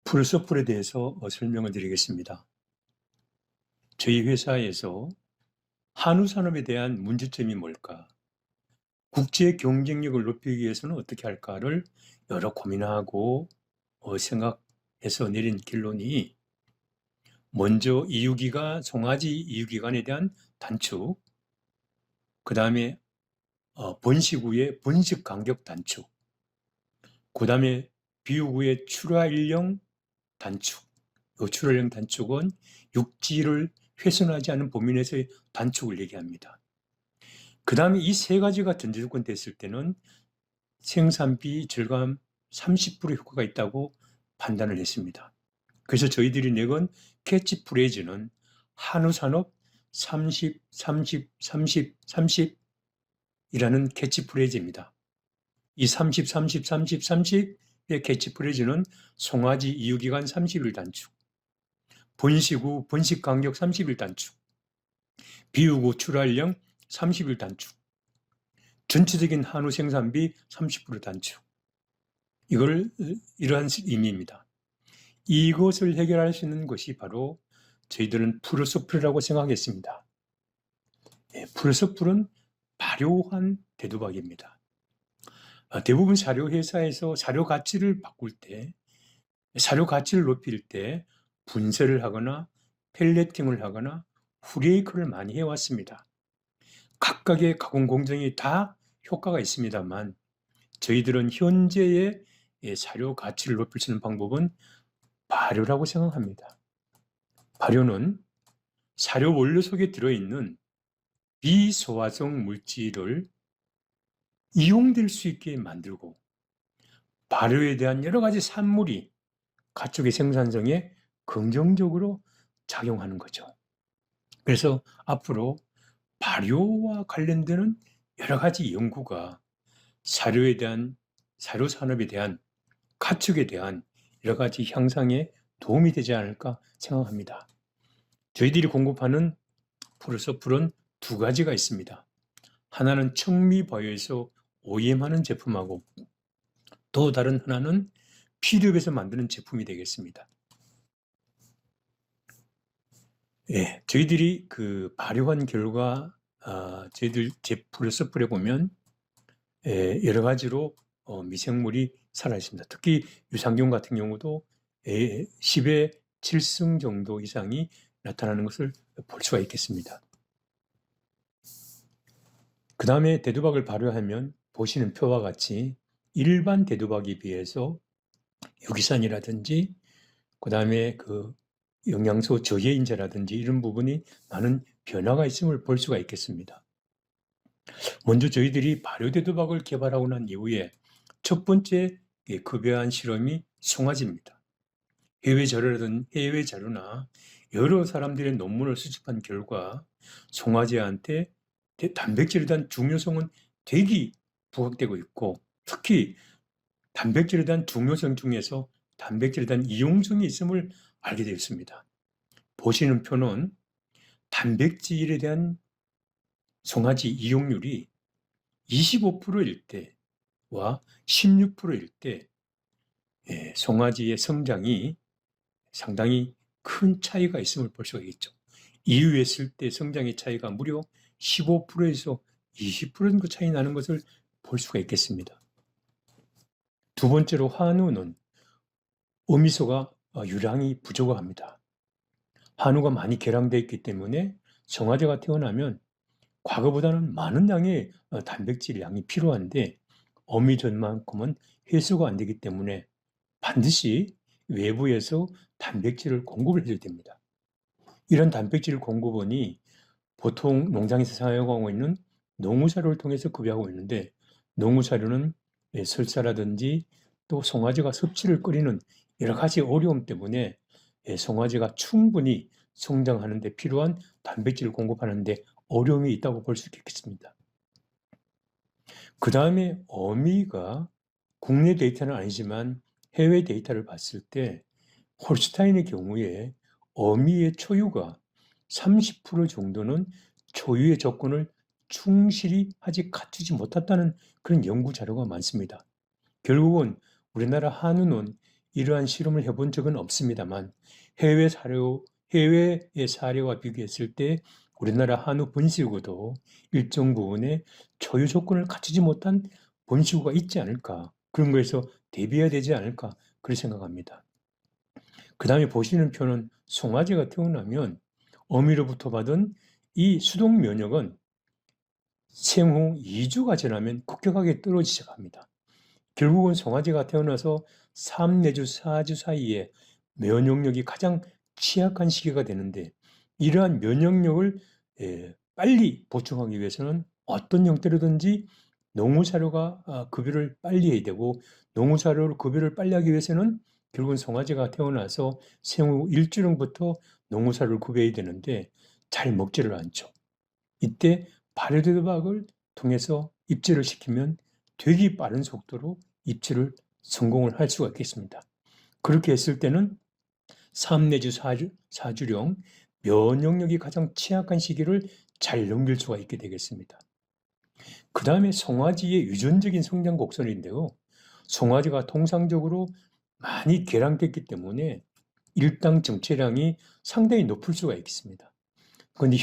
풀서플에 대해서 설명을 드리겠습니다. 저희 회사에서 한우 산업에 대한 문제점이 뭘까? 국제 경쟁력을 높이기 위해서는 어떻게 할까를 여러 고민하고 생각해서 내린 결론이, 먼저 이유기간, 송아지 이유기간에 대한 단축, 그 다음에 번식 후의 번식 간격 단축, 그 다음에 비육 후의 출하일령 단축. 이 출하일령 단축은 육지를 훼손하지 않은 범위 내에서의 단축을 얘기합니다. 그 다음에 이 세 가지가 전제조건 됐을 때는 생산비 절감 30% 효과가 있다고 판단을 했습니다. 그래서 저희들이 내건 캐치프레이즈는 한우산업 30, 30, 30, 30이라는 캐치프레이즈입니다. 이 30, 30, 30, 30의 캐치프레이즈는 송아지 이유기간 30일 단축, 번식 후 번식 간격 30일 단축, 비육 후 출하일령 30일 단축, 전체적인 한우 생산비 30% 단축. 이러한 의미입니다. 이것을 해결할 수 있는 것이 바로 저희들은 풀서플이라고 생각했습니다. 풀서플은 발효한 대두박입니다. 대부분 사료회사에서 사료 가치를 바꿀 때, 사료 가치를 높일 때 분쇄를 하거나 펠레팅을 하거나 후레이크를 많이 해왔습니다. 각각의 가공 공정이 다 효과가 있습니다만, 저희들은 현재의 사료 가치를 높일 수 있는 방법은 발효라고 생각합니다. 발효는 사료 원료 속에 들어있는 비소화성 물질을 이용될 수 있게 만들고, 발효에 대한 여러 가지 산물이 가축의 생산성에 긍정적으로 작용하는 거죠. 그래서 앞으로 발효와 관련되는 여러 가지 연구가 사료 산업에 대한, 가축에 대한 여러 가지 향상에 도움이 되지 않을까 생각합니다. 저희들이 공급하는 풀서플은 두 가지가 있습니다. 하나는 청미바이오에서 OEM하는 제품하고, 또 다른 하나는 피드업에서 만드는 제품이 되겠습니다. 저희들이 그 발효한 결과, 저희들 풀서플에 보면 여러 가지로 미생물이 살아있습니다. 특히 유산균 같은 경우도 10의 7승 정도 이상이 나타나는 것을 볼 수가 있겠습니다. 그 다음에 대두박을 발효하면 보시는 표와 같이 일반 대두박에 비해서 유기산이라든지, 그 다음에 그 영양소 저해인자라든지 이런 부분이 많은 변화가 있음을 볼 수가 있겠습니다. 먼저 저희들이 발효 대두박을 개발하고 난 이후에 첫 번째 급여한 실험이 송아지입니다. 해외 자료나 여러 사람들의 논문을 수집한 결과 송아지한테 단백질에 대한 중요성은 되게 부각되고 있고, 특히 단백질에 대한 중요성 중에서 단백질에 대한 이용성이 있음을 알게 되었습니다. 보시는 표는 단백질에 대한 송아지 이용률이 25%일 때와 16%일 때 송아지의 성장이 상당히 큰 차이가 있음을 볼 수가 있겠죠. 이유했을 때 성장의 차이가 무려 15%에서 20% 정도 차이 나는 것을 볼 수가 있겠습니다. 두 번째로 한우는 어미소가 유량이 부족합니다. 한우가 많이 개량되어 있기 때문에 송아지가 태어나면 과거보다는 많은 양의 단백질 양이 필요한데 어미전만큼은 회수가 안 되기 때문에 반드시 외부에서 단백질을 공급을 해줘야 됩니다. 이런 단백질 공급원이 보통 농장에서 사용하고 있는 농우사료를 통해서 급여하고 있는데, 농우사료는 설사라든지 또 송아지가 섭취를 꺼리는 여러 가지 어려움 때문에 송아지가 충분히 성장하는 데 필요한 단백질을 공급하는 데 어려움이 있다고 볼 수 있겠습니다. 그 다음에 어미가, 국내 데이터는 아니지만 해외 데이터를 봤을 때 홀스타인의 경우에 어미의 초유가 30% 정도는 초유의 조건을 충실히 아직 갖추지 못했다는 그런 연구 자료가 많습니다. 결국은 우리나라 한우는 이러한 실험을 해본 적은 없습니다만 해외의 사례와 비교했을 때 우리나라 한우 번식구도 일정 부분의 초유 조건을 갖추지 못한 번식구가 있지 않을까, 그런 거에서 대비해야 되지 않을까, 그렇게 생각합니다. 그 다음에 보시는 표는 송아지가 태어나면 어미로부터 받은 이 수동 면역은 생후 2주가 지나면 급격하게 떨어지기 시작합니다. 결국은 송아지가 태어나서 3 내주 4주 사이에 면역력이 가장 취약한 시기가 되는데, 이러한 면역력을 빨리 보충하기 위해서는 어떤 형태로든지 농후사료가 급여를 빨리 해야 되고, 농후사료를 급여를 빨리 하기 위해서는 결국은 송아지가 태어나서 생후 1주령부터 농후사료를 급여해야 되는데 잘 먹지를 않죠. 이때 발효대박을 통해서 입질을 시키면 되게 빠른 속도로 입질을 성공을 할 수가 있겠습니다. 그렇게 했을 때는 3 내지 4주령 면역력이 가장 취약한 시기를 잘 넘길 수가 있게 되겠습니다. 그 다음에 송아지의 유전적인 성장 곡선인데요. 송아지가 통상적으로 많이 개량됐기 때문에 일당 정체량이 상당히 높을 수가 있습니다. 그런데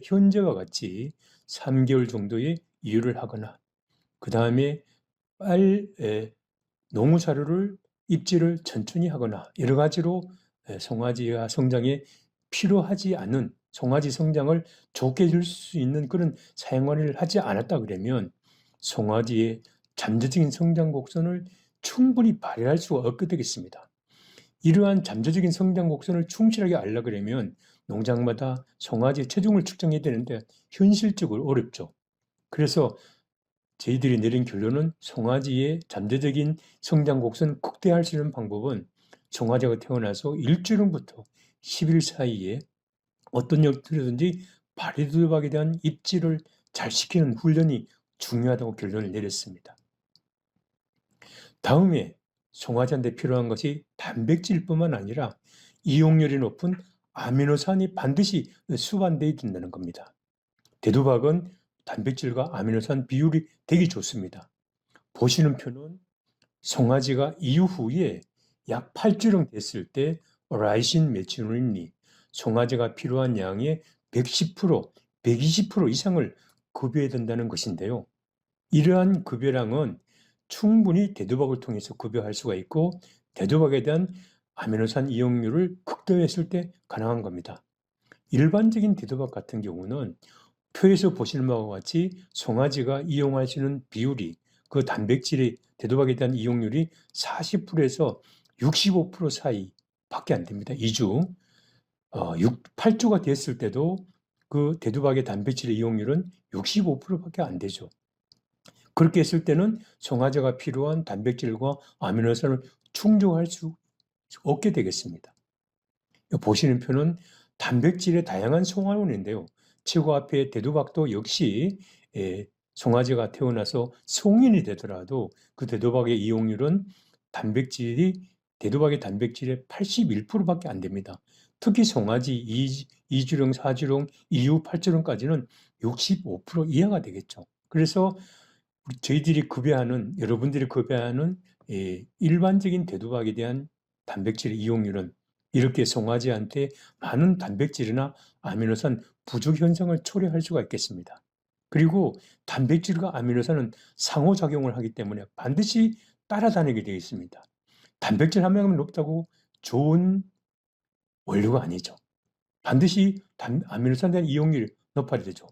현재와 같이 3개월 정도의 이유를 하거나, 그 다음에 농후사료를 입질을 천천히 하거나, 여러 가지로 송아지가 성장에 필요하지 않은 송아지 성장을 좋게 해줄 수 있는 그런 사용관리를 하지 않았다 그러면 송아지의 잠재적인 성장 곡선을 충분히 발휘할 수가 없게 되겠습니다. 이러한 잠재적인 성장 곡선을 충실하게 알려 그러면 농장마다 송아지 체중을 측정해야 되는데 현실적으로 어렵죠. 그래서 저희들이 내린 결론은 송아지의 잠재적인 성장 곡선을 극대화할 수 있는 방법은 송아지가 태어나서 1주령부터 10일 사이에 어떤 형태로든지 발효두박에 대한 입질을 잘 시키는 훈련이 중요하다고 결론을 내렸습니다. 다음에 송아지한테 필요한 것이 단백질뿐만 아니라 이용률이 높은 아미노산이 반드시 수반되어야 된다는 겁니다. 대두박은 단백질과 아미노산 비율이 되게 좋습니다. 보시는 표는 송아지가 이후에 약 8주령 됐을 때 라이신 메치오닌이 송아지가 필요한 양의 110%, 120% 이상을 급여해야 된다는 것인데요. 이러한 급여량은 충분히 대두박을 통해서 급여할 수가 있고, 대두박에 대한 아미노산 이용률을 극대화했을 때 가능한 겁니다. 일반적인 대두박 같은 경우는 표에서 보시는 바와 같이 송아지가 이용할 수 있는 비율이, 그 단백질의 대두박에 대한 이용률이 40%에서 65% 사이밖에 안 됩니다. 2주. 8주가 됐을 때도 그 대두박의 단백질의 이용률은 65%밖에 안 되죠. 그렇게 했을 때는 송아지가 필요한 단백질과 아미노산을 충족할 수 없게 되겠습니다. 보시는 표는 단백질의 다양한 송화원인데요. 최고 앞에 대두박도 역시 송아지가 태어나서 성인이 되더라도 그 대두박의 이용률은 대두박의 단백질의 81%밖에 안 됩니다. 특히 송아지 2주령, 4주령, 이후 8주령까지는 65% 이하가 되겠죠. 그래서 저희들이 여러분들이 급여하는 일반적인 대두박에 대한 단백질 이용률은 이렇게 송아지한테 많은 단백질이나 아미노산 부족 현상을 초래할 수가 있겠습니다. 그리고 단백질과 아미노산은 상호작용을 하기 때문에 반드시 따라다니게 되어 있습니다. 단백질 함량이 높다고 좋은 원료가 아니죠. 반드시 아미노산에 대한 이용률이 높아야 되죠.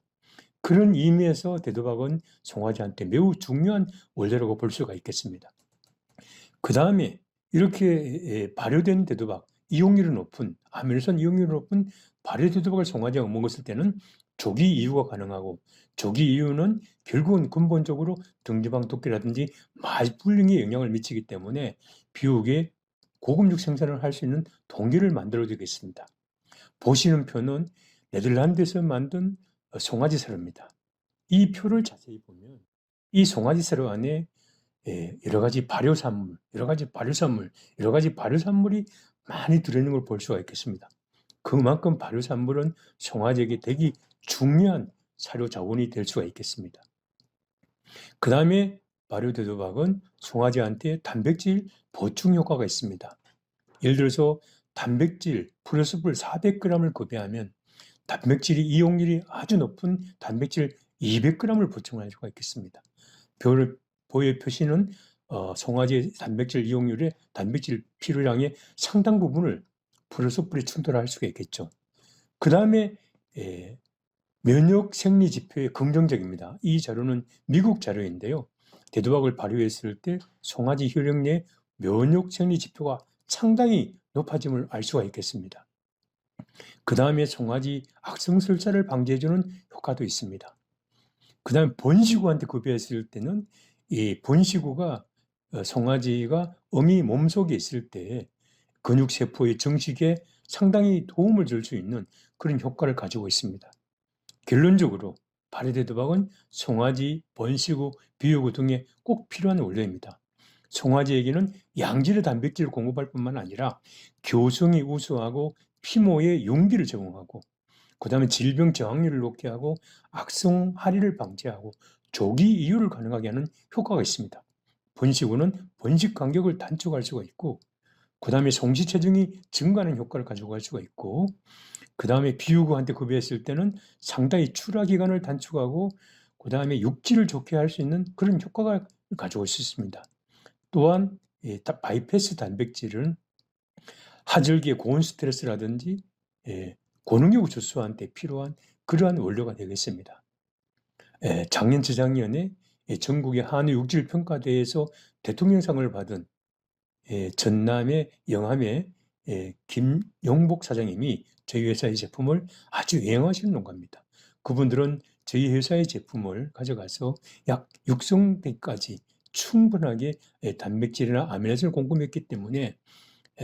그런 의미에서 대두박은 송아지한테 매우 중요한 원료라고 볼 수가 있겠습니다. 그 다음에 이렇게 발효된 대두박, 아미노산 이용률이 높은 발효 대두박을 송아지가 먹었을 때는 조기 이유가 가능하고, 조기 이유는 결국은 근본적으로 등지방 토끼라든지 마이불링에 영향을 미치기 때문에 비옥에 고급육 생산을 할 수 있는 동기를 만들어주겠습니다. 보시는 표는 네덜란드에서 만든 송아지 사료입니다. 이 표를 자세히 보면 이 송아지 사료 안에 여러 가지 발효산물, 여러 가지 발효산물이 많이 들어있는 걸 볼 수가 있겠습니다. 그만큼 발효산물은 송아지에게 되게 중요한 사료 자원이 될 수가 있겠습니다. 그 다음에 발효대도박은 송아지한테 단백질 보충 효과가 있습니다. 예를 들어서 단백질 플러스불 400g을 급여하면 단백질이 이용률이 아주 높은 단백질 200g을 보충할 수가 있겠습니다. 보의 표시는 송아지의 단백질 이용률의 단백질 필요량의 상당 부분을 플러스불이 충돌할 수가 있겠죠. 그 다음에 면역 생리 지표에 긍정적입니다. 이 자료는 미국 자료인데요. 대도박을 발효했을 때 송아지 혈액 내 면역 생리 지표가 상당히 높아짐을 알 수가 있겠습니다. 그 다음에 송아지 악성설사를 방지해주는 효과도 있습니다. 그 다음에 번식우한테 급여했을 때는 이 번식우가 송아지가 어미 몸속에 있을 때 근육세포의 증식에 상당히 도움을 줄 수 있는 그런 효과를 가지고 있습니다. 결론적으로 발효대도박은 송아지, 번식우, 비유구 등에 꼭 필요한 원료입니다. 송아지에게는 양질의 단백질을 공급할 뿐만 아니라 교성이 우수하고 피모에 용기를 제공하고 그 다음에 질병 저항률을 높게 하고 악성 할이를 방지하고 조기 이유를 가능하게 하는 효과가 있습니다. 번식우는 번식 간격을 단축할 수가 있고 그 다음에 송시 체중이 증가하는 효과를 가져갈 수가 있고 그 다음에 비유구한테 급여했을 때는 상당히 출하 기간을 단축하고 그 다음에 육질을 좋게 할 수 있는 그런 효과가 가지고 있습니다. 또한 바이패스 단백질은 하절기의 고온 스트레스라든지 고능력 주수한테 필요한 그러한 원료가 되겠습니다. 작년 재작년에 전국의 한우 육질 평가대회에서 대통령상을 받은 전남의 영암의 김용복 사장님이 저희 회사의 제품을 아주 애용하시는 농가입니다. 그분들은 저희 회사의 제품을 가져가서 약 육성대까지 충분하게 단백질이나 아미노산을 공급했기 때문에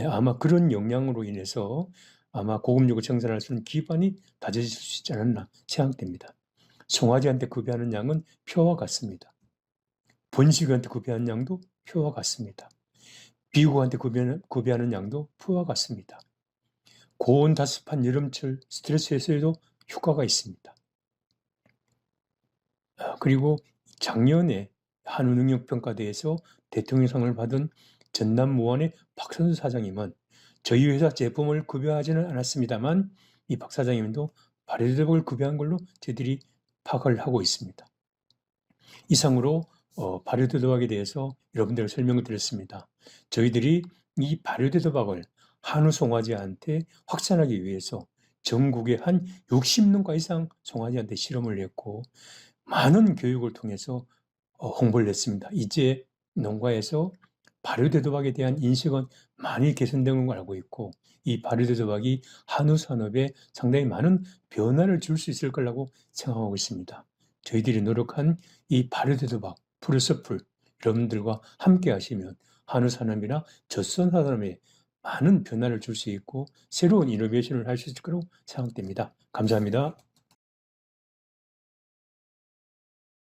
아마 그런 영향으로 인해서 아마 고급육을 생산할 수 있는 기반이 다져질 수 있지 않았나 생각됩니다. 송아지한테 급여하는 양은 표와 같습니다. 번식한테 급여하는 양도 표와 같습니다. 비구한테 급여하는 양도 표와 같습니다. 고온 다습한 여름철 스트레스 해소에도 효과가 있습니다. 그리고 작년에 한우능력평가대회에서 대통령상을 받은 전남무안의 박선수 사장님은 저희 회사 제품을 급여하지는 않았습니다만 이 박 사장님도 발효대도박을 급여한 걸로 저희들이 파악을 하고 있습니다. 이상으로 발효대도박에 대해서 여러분들에게 설명을 드렸습니다. 저희들이 이 발효대도박을 한우 송아지한테 확산하기 위해서 전국에 한 60농가 이상 송아지한테 실험을 했고 많은 교육을 통해서 홍보를 했습니다. 이제 농가에서 발효대도박에 대한 인식은 많이 개선된 걸 알고 있고 이 발효대도박이 한우 산업에 상당히 많은 변화를 줄 수 있을 거라고 생각하고 있습니다. 저희들이 노력한 이 발효대도박, 풀서풀 여러분들과 함께 하시면 한우 산업이나 젖선 산업에 많은 변화를 줄 수 있고 새로운 이노베이션을 할 수 있을 거라고 생각됩니다. 감사합니다.